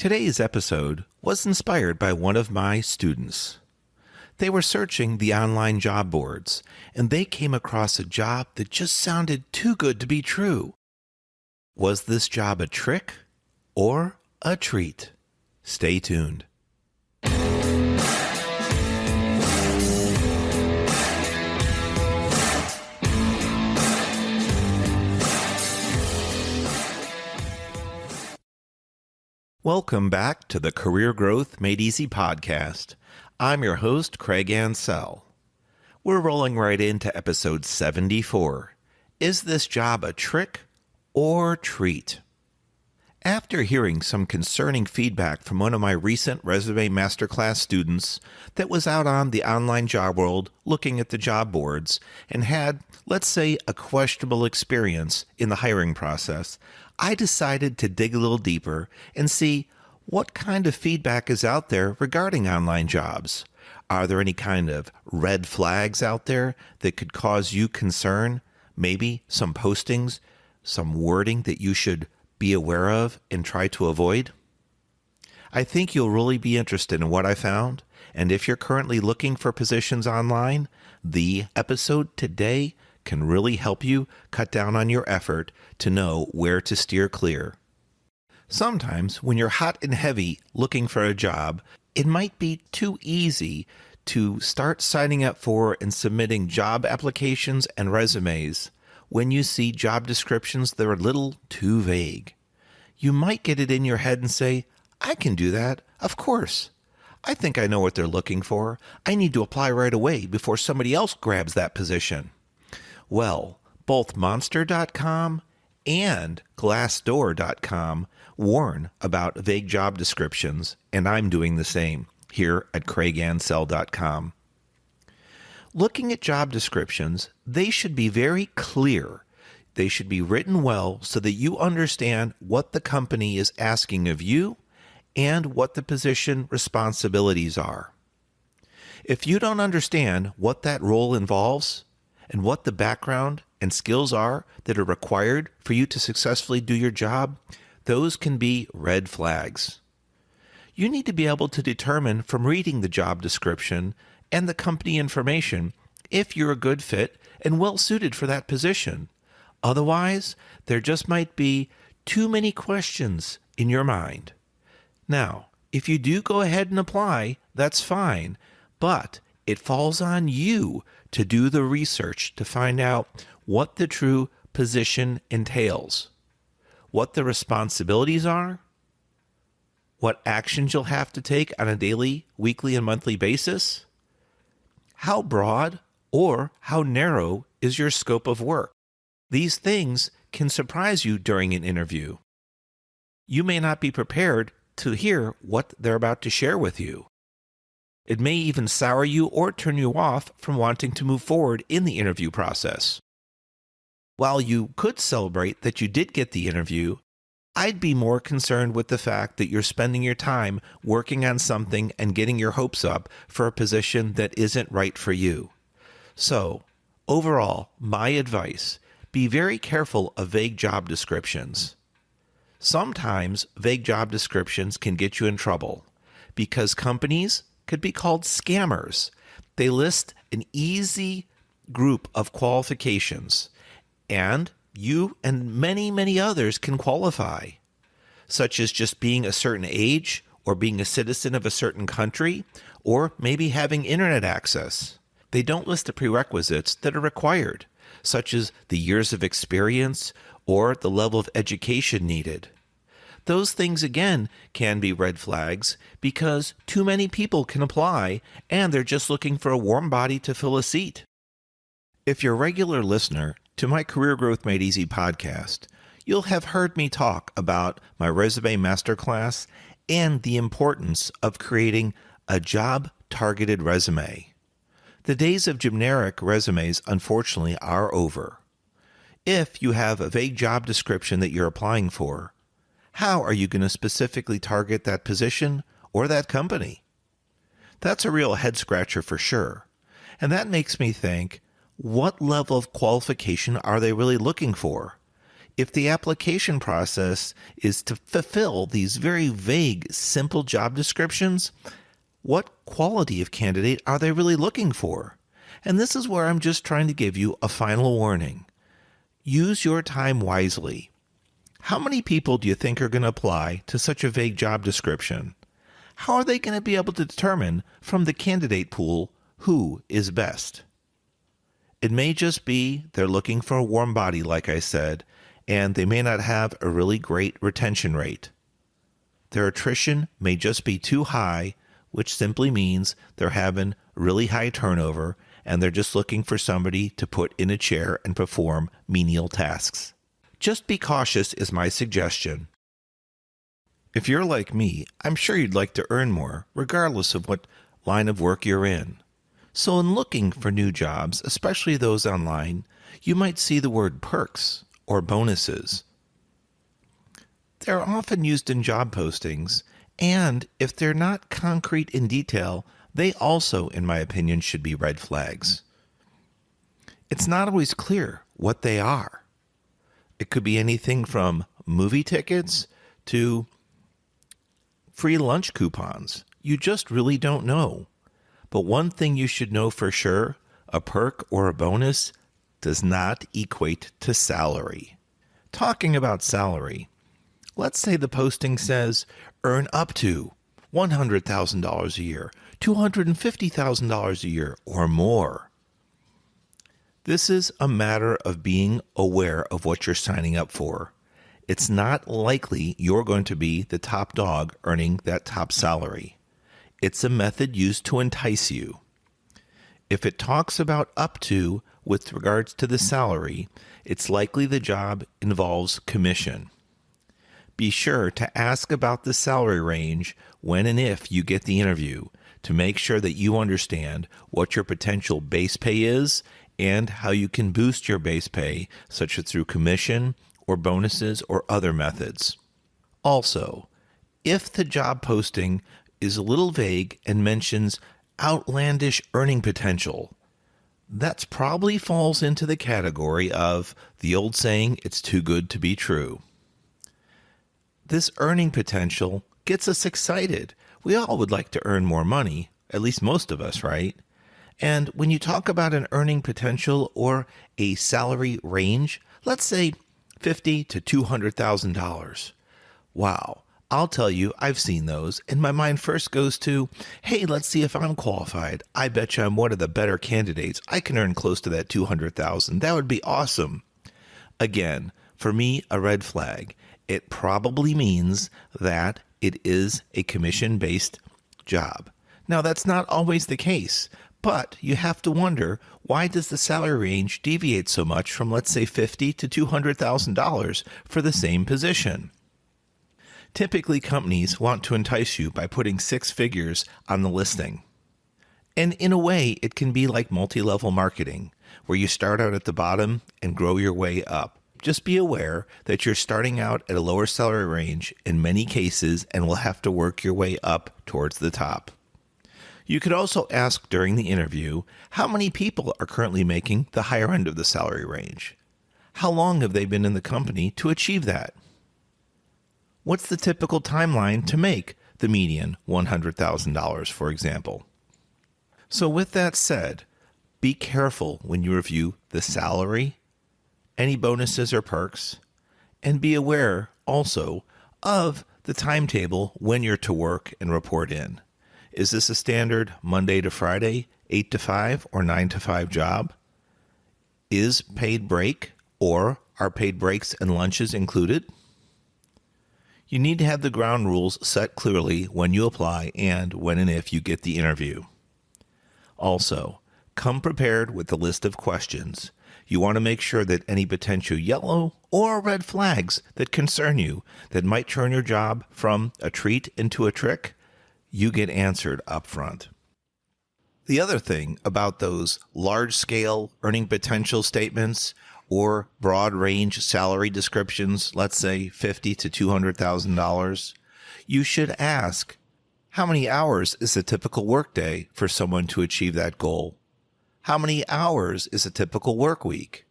Today's episode was inspired by one of my students. They were searching the online job boards, and they came across a job that just sounded too good to be true. Was this job a trick or a treat? Stay tuned. Welcome back to the Career Growth Made Easy podcast. I'm your host, Craig Ansell. We're rolling right into episode 74. Is this job a trick or treat? After hearing some concerning feedback from one of my recent resume masterclass students that was out on the online job world looking at the job boards and had, let's say, a questionable experience in the hiring process, I decided to dig a little deeper and see what kind of feedback is out there regarding online jobs. Are there any kind of red flags out there that could cause you concern? Maybe some postings, some wording that you should be aware of and try to avoid? I think you'll really be interested in what I found, and if you're currently looking for positions online, the episode today can really help you cut down on your effort to know where to steer clear. Sometimes when you're hot and heavy looking for a job, it might be too easy to start signing up for and submitting job applications and resumes when you see job descriptions that are a little too vague. You might get it in your head and say, I can do that, of course. I think I know what they're looking for. I need to apply right away before somebody else grabs that position. Well, both Monster.com and Glassdoor.com warn about vague job descriptions, and I'm doing the same here at CraigAnsell.com. Looking at job descriptions, they should be very clear. They should be written well so that you understand what the company is asking of you and what the position responsibilities are. If you don't understand what that role involves and what the background and skills are that are required for you to successfully do your job, those can be red flags. You need to be able to determine from reading the job description and the company information if you're a good fit and well suited for that position. Otherwise, there just might be too many questions in your mind. Now, if you do go ahead and apply, that's fine, but it falls on you to do the research to find out what the true position entails, what the responsibilities are, what actions you'll have to take on a daily, weekly, and monthly basis, how broad or how narrow is your scope of work. These things can surprise you during an interview. You may not be prepared to hear what they're about to share with you. It may even sour you or turn you off from wanting to move forward in the interview process. While you could celebrate that you did get the interview, I'd be more concerned with the fact that you're spending your time working on something and getting your hopes up for a position that isn't right for you. So, overall, my advice, be very careful of vague job descriptions. Sometimes vague job descriptions can get you in trouble because companies could be called scammers. They list an easy group of qualifications, and you and many, many others can qualify, such as just being a certain age or being a citizen of a certain country or maybe having internet access. They don't list the prerequisites that are required, such as the years of experience or the level of education needed. Those things, again, can be red flags because too many people can apply and they're just looking for a warm body to fill a seat. If you're a regular listener to my Career Growth Made Easy podcast, you'll have heard me talk about my resume masterclass and the importance of creating a job-targeted resume. The days of generic resumes, unfortunately, are over. If you have a vague job description that you're applying for, how are you going to specifically target that position or that company? That's a real head scratcher for sure. And that makes me think, what level of qualification are they really looking for? If the application process is to fulfill these very vague, simple job descriptions, what quality of candidate are they really looking for? And this is where I'm just trying to give you a final warning. Use your time wisely. How many people do you think are going to apply to such a vague job description? How are they going to be able to determine from the candidate pool who is best? It may just be they're looking for a warm body, like I said, and they may not have a really great retention rate. Their attrition may just be too high, which simply means they're having really high turnover and they're just looking for somebody to put in a chair and perform menial tasks. Just be cautious is my suggestion. If you're like me, I'm sure you'd like to earn more, regardless of what line of work you're in. So in looking for new jobs, especially those online, you might see the word perks or bonuses. They're often used in job postings, and if they're not concrete in detail, they also, in my opinion, should be red flags. It's not always clear what they are. It could be anything from movie tickets to free lunch coupons. You just really don't know. But one thing you should know for sure, a perk or a bonus does not equate to salary. Talking about salary, let's say the posting says earn up to $100,000 a year, $250,000 a year, or more. This is a matter of being aware of what you're signing up for. It's not likely you're going to be the top dog earning that top salary. It's a method used to entice you. If it talks about up to with regards to the salary, it's likely the job involves commission. Be sure to ask about the salary range when and if you get the interview to make sure that you understand what your potential base pay is and how you can boost your base pay, such as through commission or bonuses or other methods. Also, if the job posting is a little vague and mentions outlandish earning potential, that probably falls into the category of the old saying, it's too good to be true. This earning potential gets us excited. We all would like to earn more money, at least most of us, right? And when you talk about an earning potential or a salary range, let's say $50,000 to $200,000. Wow, I'll tell you, I've seen those, and my mind first goes to, hey, let's see if I'm qualified. I bet you I'm one of the better candidates. I can earn close to that $200,000. That would be awesome. Again, for me, a red flag. It probably means that it is a commission-based job. Now, that's not always the case, but you have to wonder, why does the salary range deviate so much from, let's say, $50,000 to $200,000 for the same position? Typically, companies want to entice you by putting six figures on the listing. And in a way, it can be like multi-level marketing, where you start out at the bottom and grow your way up. Just be aware that you're starting out at a lower salary range in many cases and will have to work your way up towards the top. You could also ask during the interview, how many people are currently making the higher end of the salary range? How long have they been in the company to achieve that? What's the typical timeline to make the median $100,000, for example? So with that said, be careful when you review the salary, any bonuses or perks, and be aware also of the timetable when you're to work and report in. Is this a standard Monday to Friday, 8 to 5 or 9 to 5 job? Is paid break or are paid breaks and lunches included? You need to have the ground rules set clearly when you apply and when and if you get the interview. Also, come prepared with a list of questions. You want to make sure that any potential yellow or red flags that concern you that might turn your job from a treat into a trick, you get answered up front. The other thing about those large-scale earning potential statements or broad range salary descriptions, let's say $50,000 to $200,000, you should ask, how many hours is a typical workday for someone to achieve that goal? How many hours is a typical work week?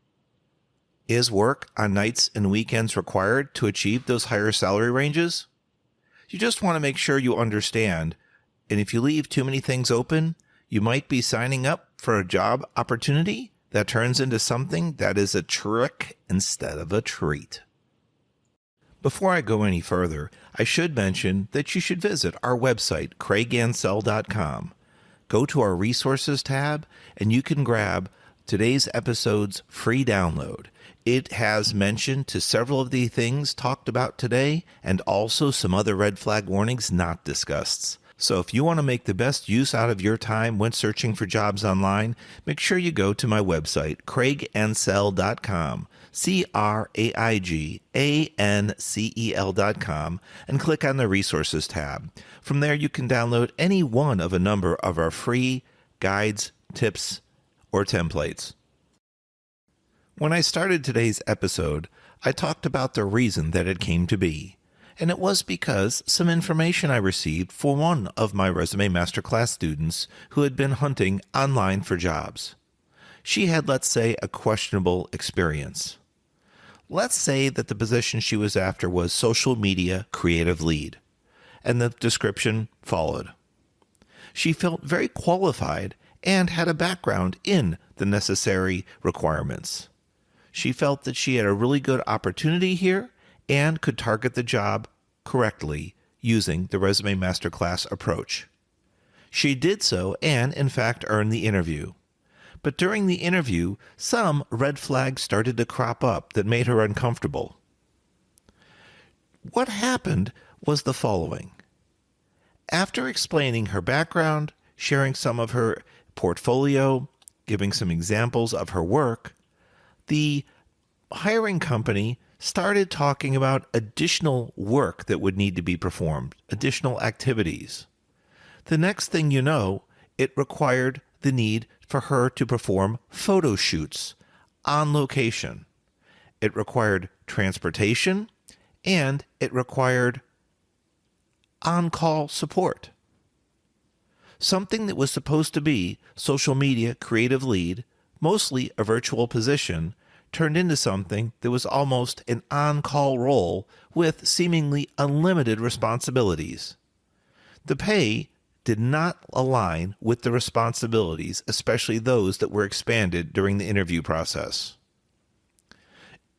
Is work on nights and weekends required to achieve those higher salary ranges? You just want to make sure you understand, and if you leave too many things open, you might be signing up for a job opportunity that turns into something that is a trick instead of a treat. Before I go any further, I should mention that you should visit our website, craigansell.com. Go to our resources tab, and you can grab today's episode's free download. It has mention to several of the things talked about today, and also some other red flag warnings not discussed. So if you want to make the best use out of your time when searching for jobs online, make sure you go to my website, craigansell.com, craigancel.com, and click on the Resources tab. From there, you can download any one of a number of our free guides, tips, or templates. When I started today's episode, I talked about the reason that it came to be. And it was because some information I received for one of my Resume Masterclass students who had been hunting online for jobs. She had, let's say, a questionable experience. Let's say that the position she was after was social media creative lead, and the description followed. She felt very qualified and had a background in the necessary requirements. She felt that she had a really good opportunity here and could target the job correctly using the Resume Masterclass approach. She did so and, in fact, earned the interview. But during the interview, some red flags started to crop up that made her uncomfortable. What happened was the following. After explaining her background, sharing some of her portfolio, giving some examples of her work, the hiring company started talking about additional work that would need to be performed, additional activities. The next thing you know, it required the need for her to perform photo shoots on location. It required transportation, and it required on-call support. Something that was supposed to be social media creative lead, mostly a virtual position, turned into something that was almost an on-call role with seemingly unlimited responsibilities. The pay did not align with the responsibilities, especially those that were expanded during the interview process.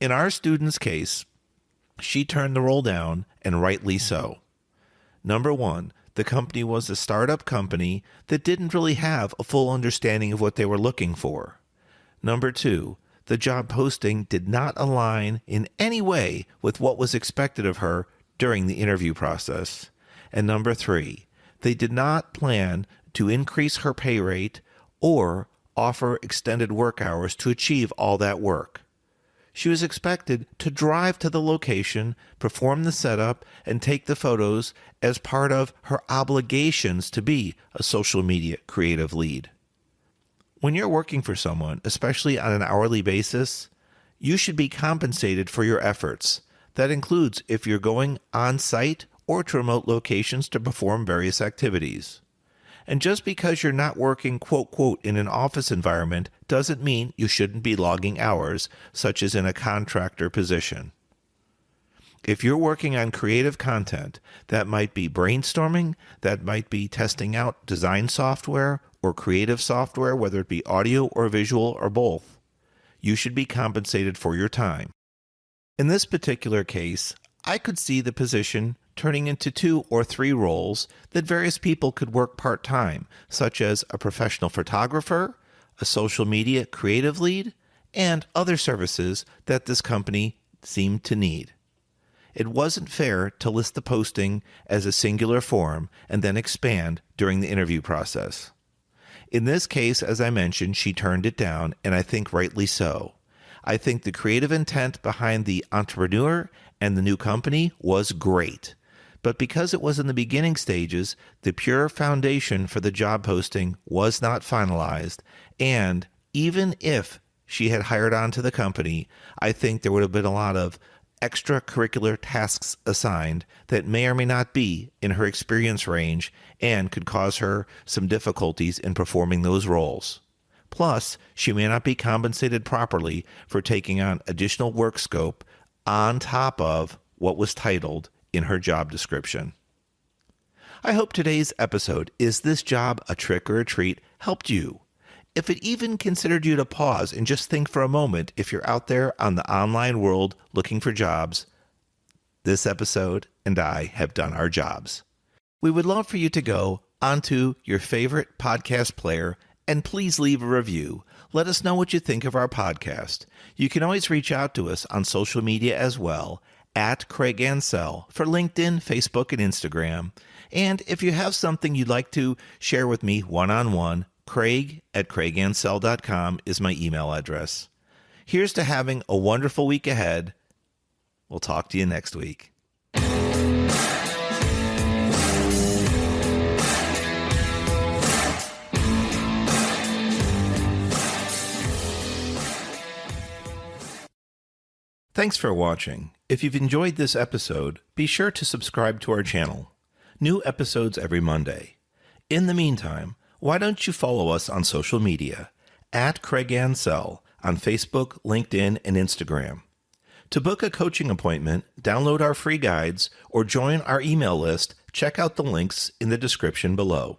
In our student's case, she turned the role down, and rightly so. Number one, the company was a startup company that didn't really have a full understanding of what they were looking for. Number two, the job posting did not align in any way with what was expected of her during the interview process. And number three, they did not plan to increase her pay rate or offer extended work hours to achieve all that work. She was expected to drive to the location, perform the setup, and take the photos as part of her obligations to be a social media creative lead. When you're working for someone, especially on an hourly basis, you should be compensated for your efforts. That includes if you're going on site or to remote locations to perform various activities. And just because you're not working quote in an office environment doesn't mean you shouldn't be logging hours, such as in a contractor position. If you're working on creative content, that might be brainstorming, that might be testing out design software or creative software, whether it be audio or visual or both, you should be compensated for your time. In this particular case, I could see the position turning into 2 or 3 roles that various people could work part-time, such as a professional photographer, a social media creative lead, and other services that this company seemed to need. It wasn't fair to list the posting as a singular form and then expand during the interview process. In this case, as I mentioned, she turned it down, and I think rightly so. I think the creative intent behind the entrepreneur and the new company was great. But because it was in the beginning stages, the pure foundation for the job posting was not finalized, and even if she had hired on to the company, I think there would have been a lot of extracurricular tasks assigned that may or may not be in her experience range and could cause her some difficulties in performing those roles. Plus, she may not be compensated properly for taking on additional work scope on top of what was titled in her job description. I hope today's episode, Is This Job a Trick or a Treat?, helped you. If it even considered you to pause and just think for a moment if you're out there on the online world looking for jobs, this episode and I have done our jobs. We would love for you to go onto your favorite podcast player and please leave a review. Let us know what you think of our podcast. You can always reach out to us on social media as well, at Craig Ansell for LinkedIn, Facebook, and Instagram. And if you have something you'd like to share with me one-on-one, Craig@CraigAnsell.com is my email address. Here's to having a wonderful week ahead. We'll talk to you next week. Thanks for watching. If you've enjoyed this episode, be sure to subscribe to our channel. New episodes every Monday. In the meantime, why don't you follow us on social media, at Craig Ansell on Facebook, LinkedIn, and Instagram. To book a coaching appointment, download our free guides, or join our email list, check out the links in the description below.